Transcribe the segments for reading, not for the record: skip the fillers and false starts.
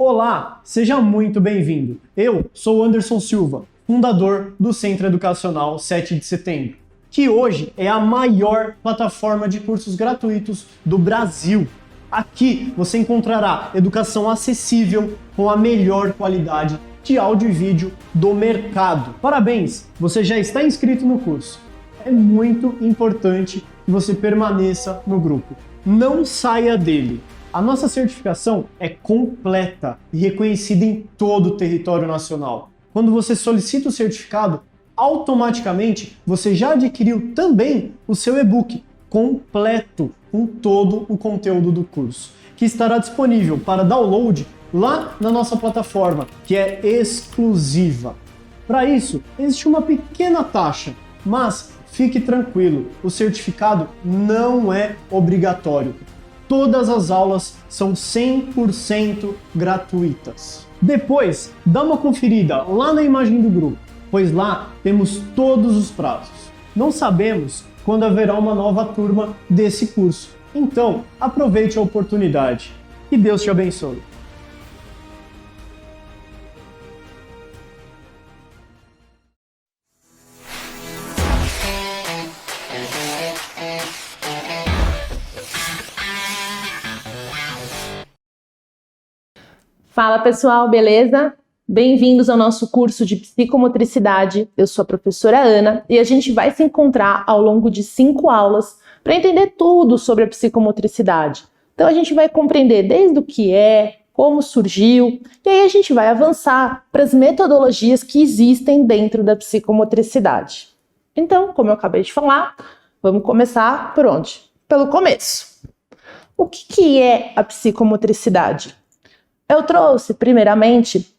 Olá, seja muito bem-vindo. Eu sou o Anderson Silva, fundador do Centro Educacional 7 de Setembro, que hoje é a maior plataforma de cursos gratuitos do Brasil. Aqui você encontrará educação acessível com a melhor qualidade de áudio e vídeo do mercado. Parabéns, você já está inscrito no curso. É muito importante que você permaneça no grupo. Não saia dele. A nossa certificação é completa e reconhecida em todo o território nacional. Quando você solicita o certificado, automaticamente você já adquiriu também o seu e-book completo com todo o conteúdo do curso, que estará disponível para download lá na nossa plataforma, que é exclusiva. Para isso, existe uma pequena taxa, mas fique tranquilo, o certificado não é obrigatório. Todas as aulas são 100% gratuitas. Depois, dá uma conferida lá na imagem do grupo, pois lá temos todos os prazos. Não sabemos quando haverá uma nova turma desse curso. Então, aproveite a oportunidade. Que Deus te abençoe. Fala pessoal, beleza? Bem-vindos ao nosso curso de psicomotricidade. Eu sou a professora Ana e a gente vai se encontrar ao longo de 5 aulas para entender tudo sobre a psicomotricidade. Então a gente vai compreender desde o que é, como surgiu, e aí a gente vai avançar para as metodologias que existem dentro da psicomotricidade. Então, como eu acabei de falar, vamos começar por onde? Pelo começo. O que é a psicomotricidade? Eu trouxe, primeiramente,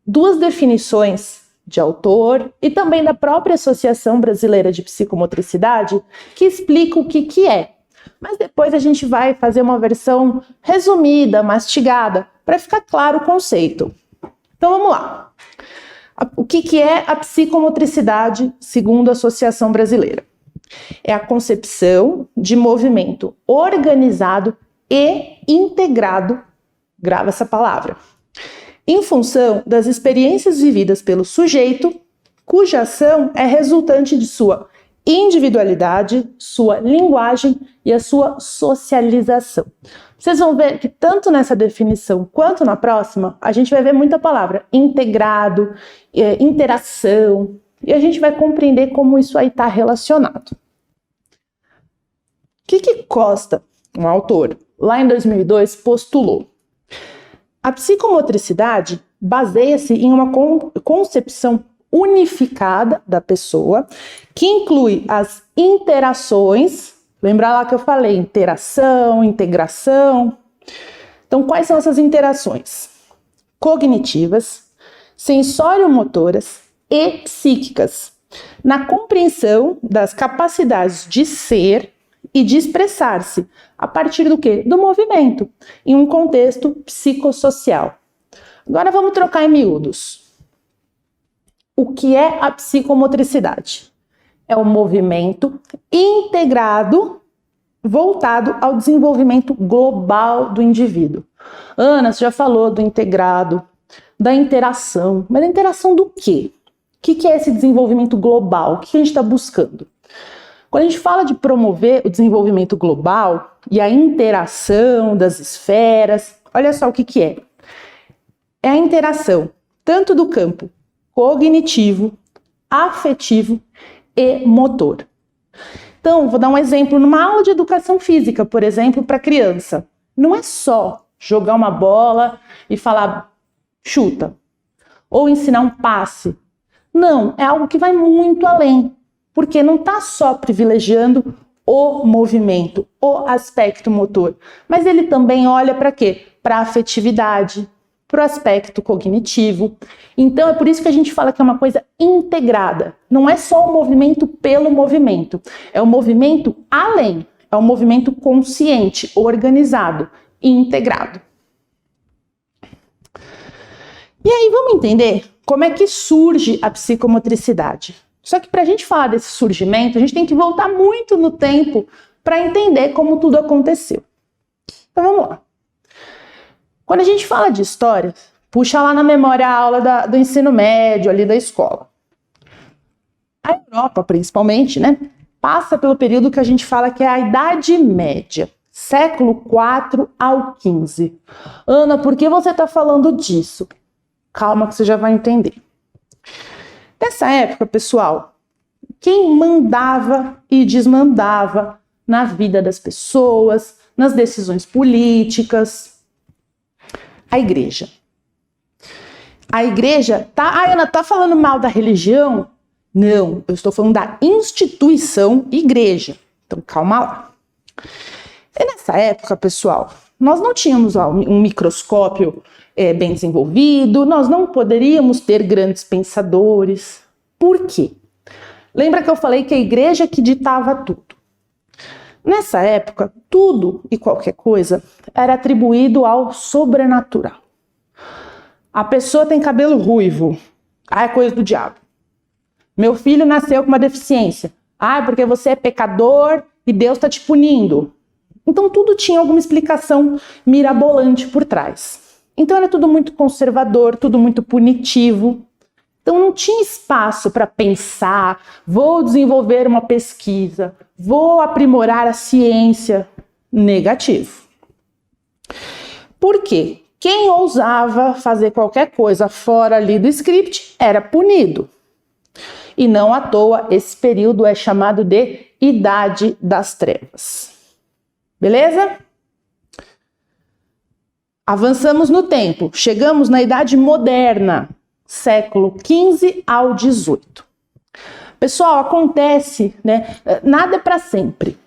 2 definições de autor e também da própria Associação Brasileira de Psicomotricidade que explicam o que é. Mas depois a gente vai fazer uma versão resumida, mastigada, para ficar claro o conceito. Então vamos lá. O que é a psicomotricidade segundo a Associação Brasileira? É a concepção de movimento organizado e integrado, grava essa palavra, em função das experiências vividas pelo sujeito, cuja ação é resultante de sua individualidade, sua linguagem e a sua socialização. Vocês vão ver que tanto nessa definição quanto na próxima, a gente vai ver muita palavra integrado, interação, e a gente vai compreender como isso aí está relacionado. O que Costa, um autor, lá em 2002, postulou? A psicomotricidade baseia-se em uma concepção unificada da pessoa, que inclui as interações, lembra lá que eu falei, interação, integração. Então, quais são essas interações? Cognitivas, sensório-motoras e psíquicas, na compreensão das capacidades de ser e de expressar-se a partir do quê? Do movimento, em um contexto psicossocial. Agora vamos trocar em miúdos. O que é a psicomotricidade? É um movimento integrado, voltado ao desenvolvimento global do indivíduo. Ana, você já falou do integrado, da interação, mas a interação do quê? O que é esse desenvolvimento global? O que a gente está buscando? Quando a gente fala de promover o desenvolvimento global e a interação das esferas, olha só o que é. É a interação tanto do campo cognitivo, afetivo e motor. Então, vou dar um exemplo numa aula de educação física, por exemplo, para criança. Não é só jogar uma bola e falar chuta, ou ensinar um passe. Não, é algo que vai muito além. Porque não está só privilegiando o movimento, o aspecto motor, mas ele também olha para quê? Para a afetividade, para o aspecto cognitivo. Então é por isso que a gente fala que é uma coisa integrada. Não é só o movimento pelo movimento, é o movimento além, é um movimento consciente, organizado e integrado. E aí vamos entender como é que surge a psicomotricidade. Só que para a gente falar desse surgimento, a gente tem que voltar muito no tempo para entender como tudo aconteceu. Então vamos lá. Quando a gente fala de história, puxa lá na memória a aula do ensino médio, ali da escola. A Europa, principalmente, né, passa pelo período que a gente fala que é a Idade Média, século IV ao XV. Ana, por que você está falando disso? Calma que você já vai entender. Nessa época, pessoal, quem mandava e desmandava na vida das pessoas, nas decisões políticas? A igreja. A igreja Ana, tá falando mal da religião? Não, eu estou falando da instituição igreja. Então, calma lá. E nessa época, pessoal, nós não tínhamos um microscópio bem desenvolvido, nós não poderíamos ter grandes pensadores. Por quê? Lembra que eu falei que a igreja que ditava tudo? Nessa época, tudo e qualquer coisa era atribuído ao sobrenatural. A pessoa tem cabelo ruivo. É coisa do diabo. Meu filho nasceu com uma deficiência. Porque você é pecador e Deus está te punindo. Então tudo tinha alguma explicação mirabolante por trás. Então era tudo muito conservador, tudo muito punitivo. Então não tinha espaço para pensar, vou desenvolver uma pesquisa, vou aprimorar a ciência. Negativo. Por quê? Quem ousava fazer qualquer coisa fora ali do script era punido. E não à toa, esse período é chamado de Idade das Trevas. Beleza? Avançamos no tempo, chegamos na Idade Moderna, século XV ao XVIII. Pessoal, acontece, né? Nada é para sempre.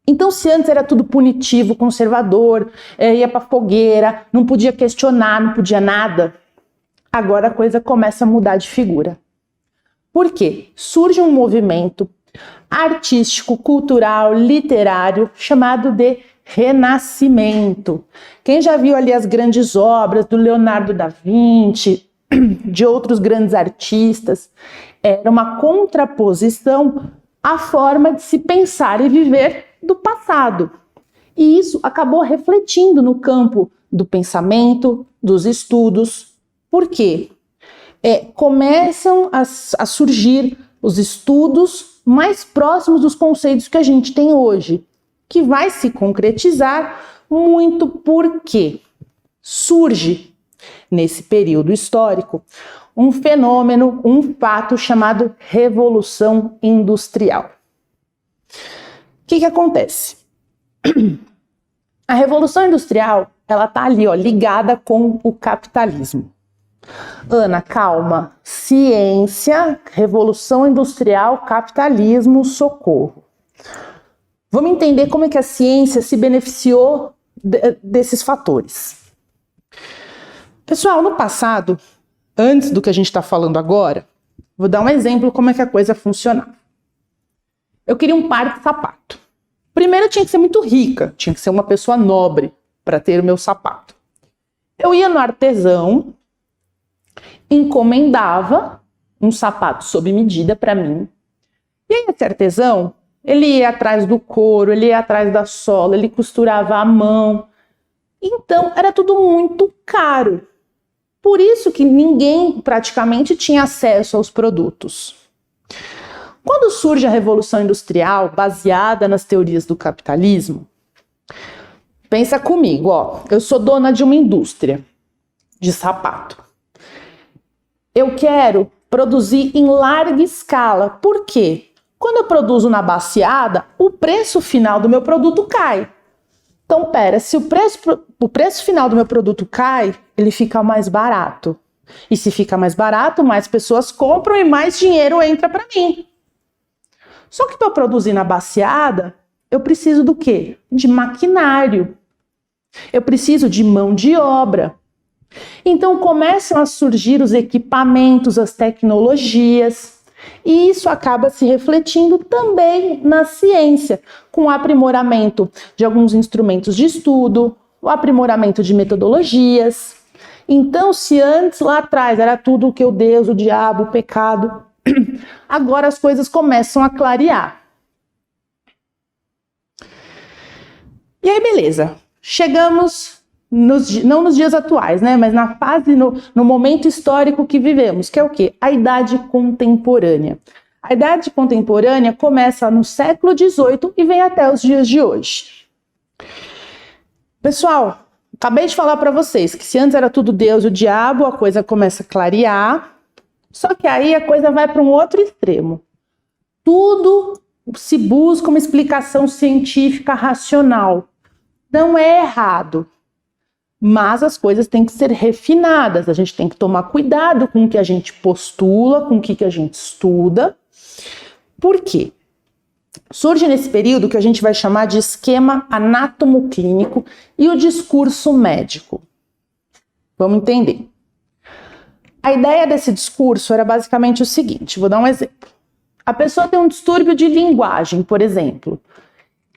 Então, se antes era tudo punitivo, conservador, ia para fogueira, não podia questionar, não podia nada, agora a coisa começa a mudar de figura. Por quê? Surge um movimento artístico, cultural, literário, chamado de Renascimento. Quem já viu ali as grandes obras do Leonardo da Vinci, de outros grandes artistas, era uma contraposição à forma de se pensar e viver do passado. E isso acabou refletindo no campo do pensamento, dos estudos. Por quê? Começam a surgir os estudos mais próximos dos conceitos que a gente tem hoje, que vai se concretizar muito porque surge, nesse período histórico, um fenômeno, um fato chamado Revolução Industrial. O que acontece? A Revolução Industrial, ela tá ali, ligada com o capitalismo. Ana, calma. Ciência, Revolução Industrial, capitalismo, socorro. Vamos entender como é que a ciência se beneficiou desses fatores. Pessoal, no passado, antes do que a gente está falando agora, vou dar um exemplo como é que a coisa funcionava. Eu queria um par de sapato. Primeiro eu tinha que ser muito rica, tinha que ser uma pessoa nobre para ter o meu sapato. Eu ia no artesão, encomendava um sapato sob medida para mim. E aí esse artesão, ele ia atrás do couro, ele ia atrás da sola, ele costurava à mão. Então era tudo muito caro. Por isso que ninguém praticamente tinha acesso aos produtos. Quando surge a Revolução Industrial, baseada nas teorias do capitalismo, pensa comigo, eu sou dona de uma indústria de sapato. Eu quero produzir em larga escala. Por quê? Quando eu produzo na baseada, o preço final do meu produto cai. Então, se o preço final do meu produto cai, ele fica mais barato. E se fica mais barato, mais pessoas compram e mais dinheiro entra para mim. Só que para eu produzir na baseada, eu preciso do quê? De maquinário. Eu preciso de mão de obra. Então começam a surgir os equipamentos, as tecnologias, e isso acaba se refletindo também na ciência, com o aprimoramento de alguns instrumentos de estudo, o aprimoramento de metodologias. Então, se antes, lá atrás, era tudo o que o Deus, o diabo, o pecado, agora as coisas começam a clarear. E aí, beleza. Chegamos não nos dias atuais, né, mas na fase, no momento histórico que vivemos, que é o quê? A Idade Contemporânea. A Idade Contemporânea começa no século XVIII e vem até os dias de hoje. Pessoal, acabei de falar para vocês que se antes era tudo Deus e o diabo, a coisa começa a clarear, só que aí a coisa vai para um outro extremo. Tudo se busca uma explicação científica racional. Não é errado, mas as coisas têm que ser refinadas. A gente tem que tomar cuidado com o que a gente postula, com o que a gente estuda. Por quê? Surge nesse período que a gente vai chamar de esquema anátomo-clínico e o discurso médico. Vamos entender. A ideia desse discurso era basicamente o seguinte, vou dar um exemplo. A pessoa tem um distúrbio de linguagem, por exemplo.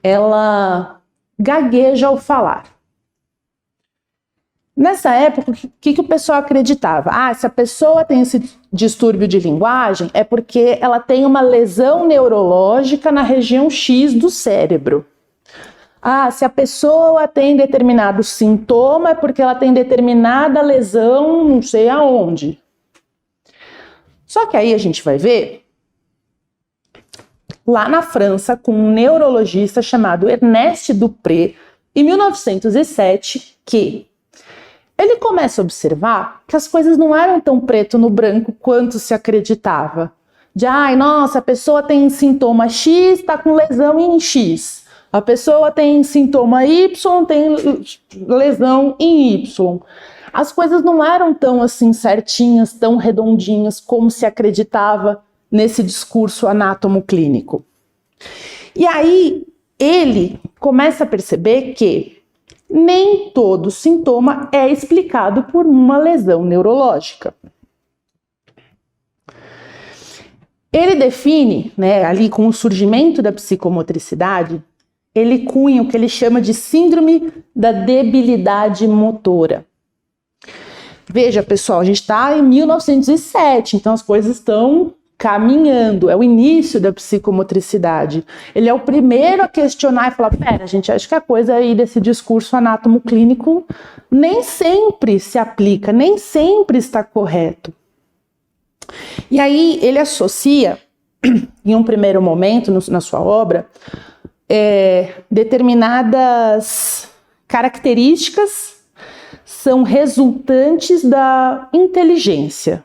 Ela gagueja ao falar. Nessa época, o que o pessoal acreditava? Se a pessoa tem esse distúrbio de linguagem é porque ela tem uma lesão neurológica na região X do cérebro. Se a pessoa tem determinado sintoma é porque ela tem determinada lesão não sei aonde. Só que aí a gente vai ver lá na França com um neurologista chamado Ernest Dupré, em 1907, que ele começa a observar que as coisas não eram tão preto no branco quanto se acreditava. Nossa, a pessoa tem sintoma X, está com lesão em X. A pessoa tem sintoma Y, tem lesão em Y. As coisas não eram tão assim certinhas, tão redondinhas como se acreditava nesse discurso anátomo-clínico. E aí ele começa a perceber que nem todo sintoma é explicado por uma lesão neurológica. Ele define, ali com o surgimento da psicomotricidade, ele cunha o que ele chama de síndrome da debilidade motora. Veja, pessoal, a gente está em 1907, então as coisas estão caminhando, é o início da psicomotricidade. Ele é o primeiro a questionar e falar, gente, acho que a coisa aí desse discurso anátomo-clínico nem sempre se aplica, nem sempre está correto. E aí ele associa, em um primeiro momento na sua obra, determinadas características são resultantes da inteligência.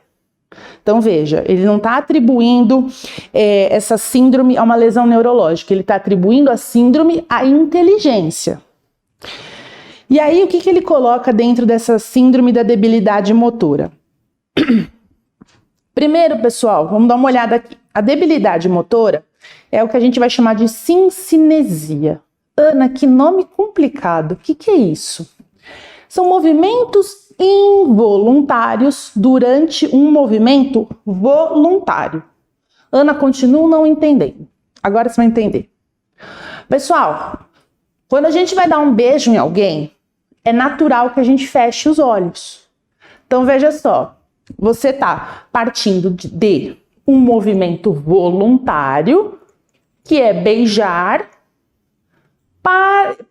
Então veja, ele não está atribuindo essa síndrome a uma lesão neurológica, ele está atribuindo a síndrome à inteligência. E aí o que ele coloca dentro dessa síndrome da debilidade motora? Primeiro, pessoal, vamos dar uma olhada aqui. A debilidade motora é o que a gente vai chamar de sincinesia. Ana, que nome complicado. O que é isso? São movimentos involuntários durante um movimento voluntário. Ana, continua não entendendo. Agora você vai entender. Pessoal, quando a gente vai dar um beijo em alguém, é natural que a gente feche os olhos. Então veja só, você está partindo de um movimento voluntário, que é beijar,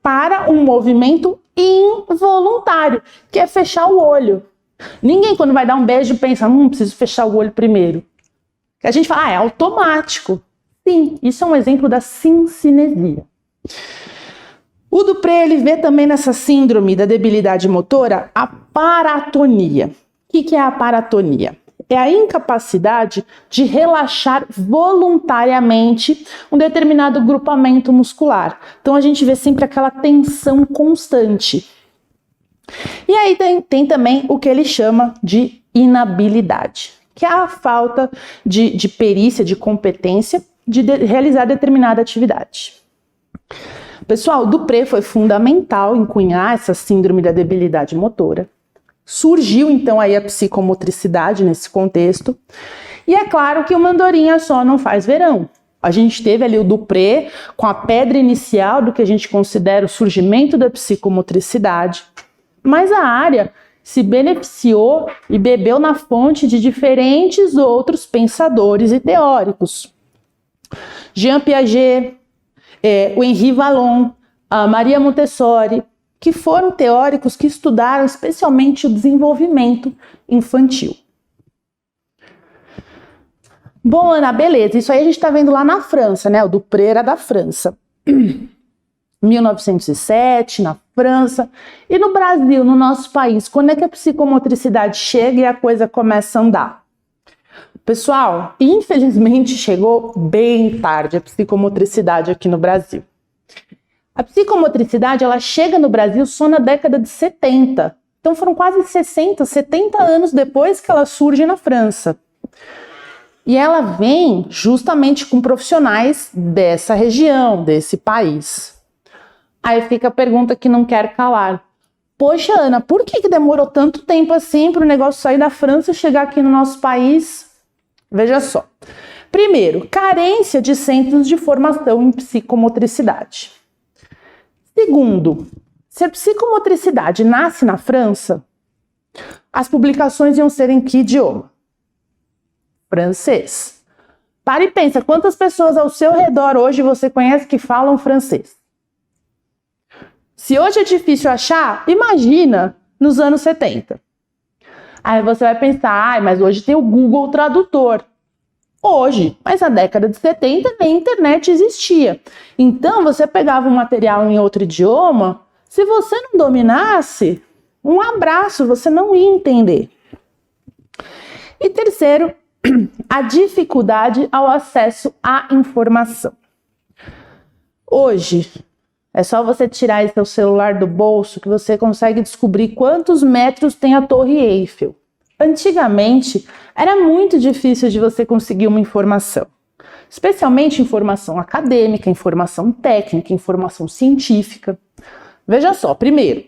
para um movimento involuntário, que é fechar o olho. Ninguém, quando vai dar um beijo, pensa, preciso fechar o olho primeiro. A gente fala, é automático. Sim, isso é um exemplo da sincinesia. O Dupré, ele vê também nessa síndrome da debilidade motora a paratonia. O que é a paratonia? É a incapacidade de relaxar voluntariamente um determinado grupamento muscular. Então a gente vê sempre aquela tensão constante. E aí tem também o que ele chama de inabilidade, que é a falta de perícia, de competência de realizar determinada atividade. Pessoal, Dupré foi fundamental em cunhar essa síndrome da debilidade motora. Surgiu então aí a psicomotricidade nesse contexto. E é claro que uma andorinha só não faz verão. A gente teve ali o Dupré com a pedra inicial do que a gente considera o surgimento da psicomotricidade. Mas a área se beneficiou e bebeu na fonte de diferentes outros pensadores e teóricos. Jean Piaget, o Henri Vallon, a Maria Montessori, que foram teóricos que estudaram especialmente o desenvolvimento infantil. Bom, Ana, beleza, isso aí a gente está vendo lá na França, né? O Dupré era da França. 1907, na França. E no Brasil, no nosso país, quando é que a psicomotricidade chega e a coisa começa a andar? Pessoal, infelizmente chegou bem tarde a psicomotricidade aqui no Brasil. A psicomotricidade, ela chega no Brasil só na década de 70. Então foram quase 60, 70 anos depois que ela surge na França. E ela vem justamente com profissionais dessa região, desse país. Aí fica a pergunta que não quer calar. Poxa, Ana, por que demorou tanto tempo assim para o negócio sair da França e chegar aqui no nosso país? Veja só. Primeiro, carência de centros de formação em psicomotricidade. Segundo, se a psicomotricidade nasce na França, as publicações iam ser em que idioma? Francês. Para e pensa, quantas pessoas ao seu redor hoje você conhece que falam francês? Se hoje é difícil achar, imagina nos anos 70. Aí você vai pensar, mas hoje tem o Google Tradutor. Hoje, mas na década de 70 nem internet existia. Então você pegava um material em outro idioma, se você não dominasse, um abraço, você não ia entender. E terceiro, a dificuldade ao acesso à informação. Hoje, é só você tirar esse seu celular do bolso que você consegue descobrir quantos metros tem a Torre Eiffel. Antigamente, era muito difícil de você conseguir uma informação, especialmente informação acadêmica, informação técnica, informação científica. Veja só, primeiro,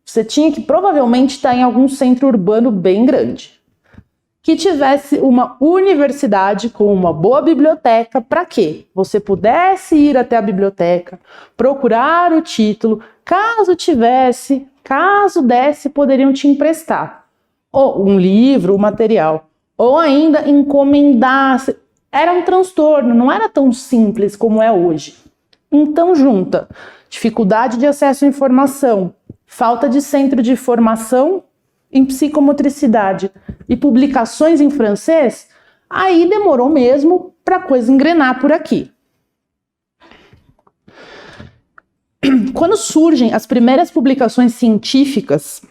você tinha que provavelmente estar em algum centro urbano bem grande, que tivesse uma universidade com uma boa biblioteca, para que você pudesse ir até a biblioteca, procurar o título, caso desse, poderiam te emprestar ou um livro, um material, ou ainda encomendar. Era um transtorno, não era tão simples como é hoje. Então junta dificuldade de acesso à informação, falta de centro de formação em psicomotricidade e publicações em francês, aí demorou mesmo para a coisa engrenar por aqui. Quando surgem as primeiras publicações científicas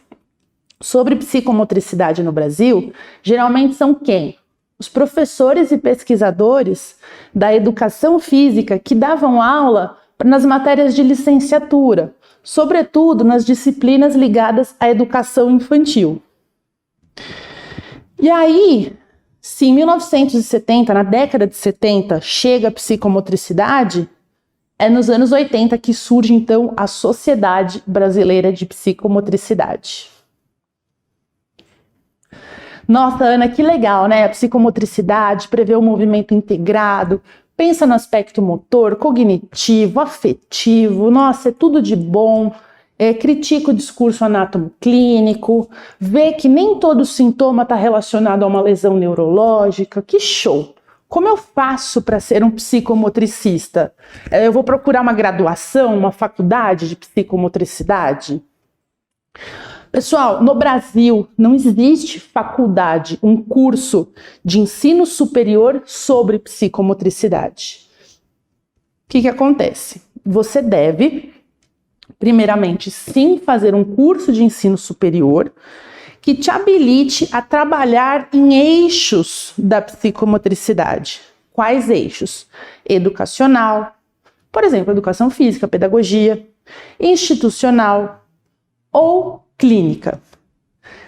sobre psicomotricidade no Brasil, geralmente são quem? Os professores e pesquisadores da educação física que davam aula nas matérias de licenciatura, sobretudo nas disciplinas ligadas à educação infantil. E aí, se em 1970, na década de 70, chega a psicomotricidade, é nos anos 80 que surge então a Sociedade Brasileira de Psicomotricidade. Nossa, Ana, que legal, né? A psicomotricidade prevê o movimento integrado, pensa no aspecto motor, cognitivo, afetivo, nossa, é tudo de bom, critica o discurso anátomo-clínico, vê que nem todo sintoma está relacionado a uma lesão neurológica, que show! Como eu faço para ser um psicomotricista? Eu vou procurar uma graduação, uma faculdade de psicomotricidade? Pessoal, no Brasil não existe faculdade, um curso de ensino superior sobre psicomotricidade. O que acontece? Você deve, primeiramente, sim, fazer um curso de ensino superior que te habilite a trabalhar em eixos da psicomotricidade. Quais eixos? Educacional, por exemplo, educação física, pedagogia, institucional ou clínica.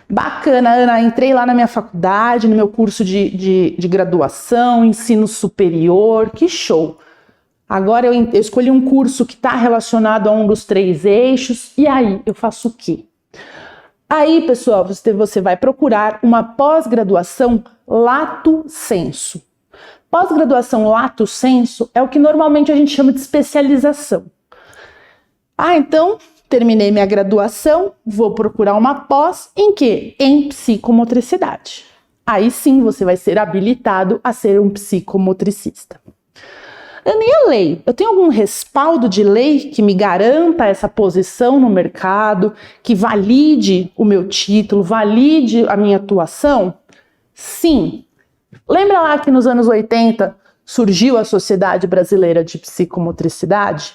Bacana, Ana, entrei lá na minha faculdade, no meu curso de graduação, ensino superior, que show! Agora eu escolhi um curso que está relacionado a um dos 3 eixos, e aí eu faço o quê? Aí, pessoal, você vai procurar uma pós-graduação lato sensu. Pós-graduação lato sensu é o que normalmente a gente chama de especialização. Então, terminei minha graduação, vou procurar uma pós em quê? Em psicomotricidade. Aí sim você vai ser habilitado a ser um psicomotricista. Eu nem a lei. Eu tenho algum respaldo de lei que me garanta essa posição no mercado, que valide o meu título, valide a minha atuação? Sim. Lembra lá que nos anos 80 surgiu a Sociedade Brasileira de Psicomotricidade?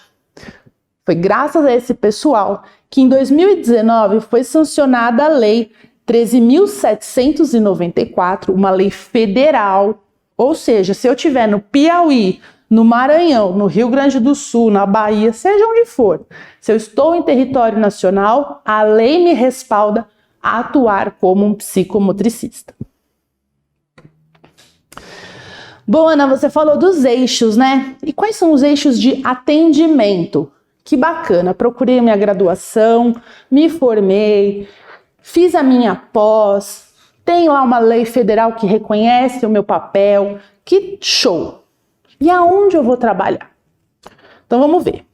Foi graças a esse pessoal que em 2019 foi sancionada a Lei 13.794, uma lei federal. Ou seja, se eu estiver no Piauí, no Maranhão, no Rio Grande do Sul, na Bahia, seja onde for, se eu estou em território nacional, a lei me respalda a atuar como um psicomotricista. Bom, Ana, você falou dos eixos, né? E quais são os eixos de atendimento? Que bacana, procurei minha graduação, me formei, fiz a minha pós, tem lá uma lei federal que reconhece o meu papel, que show! E aonde eu vou trabalhar? Então vamos ver.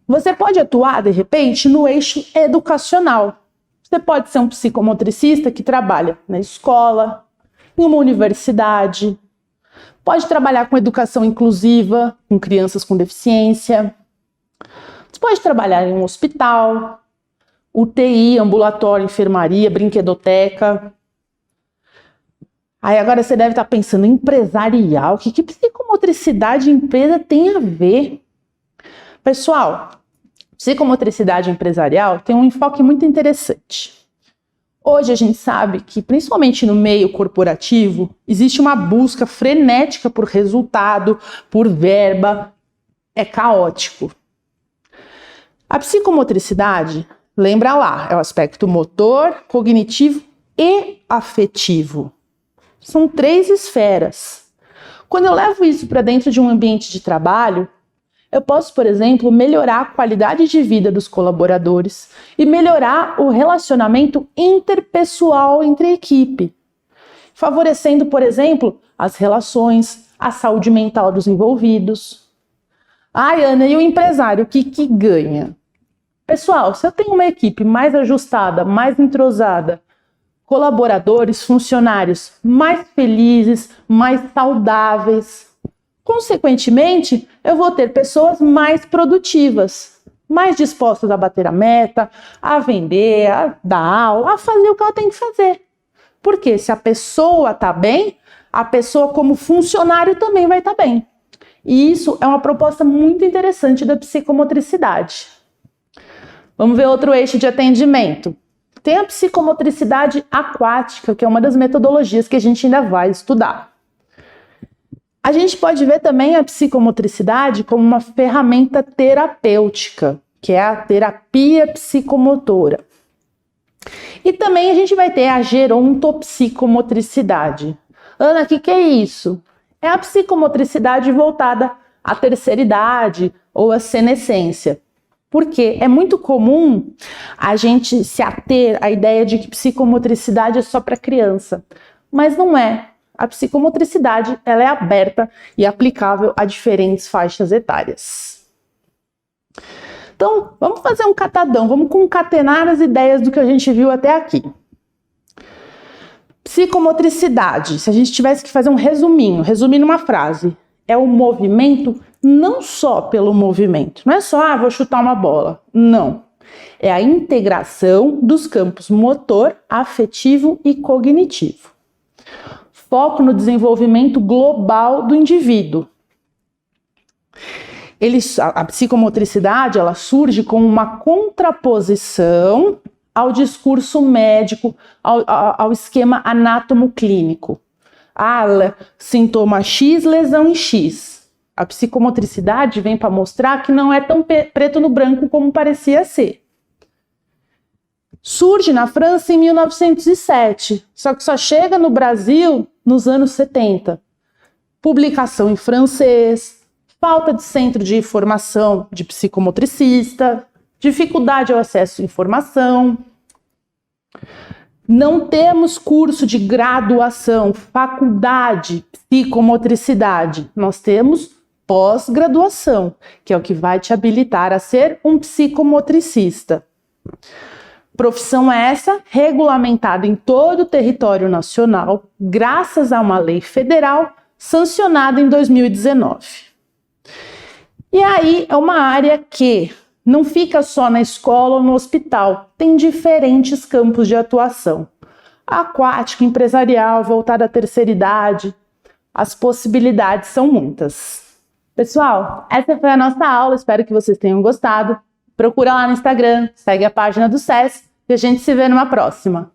Você pode atuar, de repente, no eixo educacional. Você pode ser um psicomotricista que trabalha na escola, em uma universidade, pode trabalhar com educação inclusiva, com crianças com deficiência, você pode trabalhar em um hospital, UTI, ambulatório, enfermaria, brinquedoteca. Aí agora você deve estar pensando, empresarial, o que psicomotricidade e empresa tem a ver? Pessoal, psicomotricidade empresarial tem um enfoque muito interessante. Hoje a gente sabe que, principalmente no meio corporativo, existe uma busca frenética por resultado, por verba, é caótico. A psicomotricidade, lembra lá, é o aspecto motor, cognitivo e afetivo. São 3 esferas. Quando eu levo isso para dentro de um ambiente de trabalho, eu posso, por exemplo, melhorar a qualidade de vida dos colaboradores e melhorar o relacionamento interpessoal entre a equipe, favorecendo, por exemplo, as relações, a saúde mental dos envolvidos. Ai, Ana, e o empresário, o que ganha? Pessoal, se eu tenho uma equipe mais ajustada, mais entrosada, colaboradores, funcionários mais felizes, mais saudáveis, consequentemente, eu vou ter pessoas mais produtivas, mais dispostas a bater a meta, a vender, a dar aula, a fazer o que ela tem que fazer. Porque se a pessoa está bem, a pessoa como funcionário também vai estar bem. E isso é uma proposta muito interessante da psicomotricidade. Vamos ver outro eixo de atendimento. Tem a psicomotricidade aquática, que é uma das metodologias que a gente ainda vai estudar. A gente pode ver também a psicomotricidade como uma ferramenta terapêutica, que é a terapia psicomotora. E também a gente vai ter a gerontopsicomotricidade. Ana, o que é isso? É a psicomotricidade voltada à terceira idade ou à senescência. Porque é muito comum a gente se ater à ideia de que psicomotricidade é só para criança, mas não é. A psicomotricidade ela é aberta e aplicável a diferentes faixas etárias. Então, vamos fazer um catadão, vamos concatenar as ideias do que a gente viu até aqui. Psicomotricidade, se a gente tivesse que fazer um resumir numa frase, é o movimento não só pelo movimento, não é só, vou chutar uma bola, não. É a integração dos campos motor, afetivo e cognitivo. Foco no desenvolvimento global do indivíduo. A psicomotricidade ela surge como uma contraposição ao discurso médico, ao esquema anátomo-clínico. Sintoma X, lesão em X. A psicomotricidade vem para mostrar que não é tão preto no branco como parecia ser. Surge na França em 1907, só que só chega no Brasil nos anos 70. Publicação em francês, falta de centro de formação de psicomotricista, dificuldade ao acesso à informação. Não temos curso de graduação, faculdade, psicomotricidade. Nós temos pós-graduação, que é o que vai te habilitar a ser um psicomotricista. Profissão essa regulamentada em todo o território nacional, graças a uma lei federal, sancionada em 2019. E aí é uma área que não fica só na escola ou no hospital, tem diferentes campos de atuação. Aquático, empresarial, voltado à terceira idade, as possibilidades são muitas. Pessoal, essa foi a nossa aula, espero que vocês tenham gostado. Procura lá no Instagram, segue a página do SES e a gente se vê numa próxima.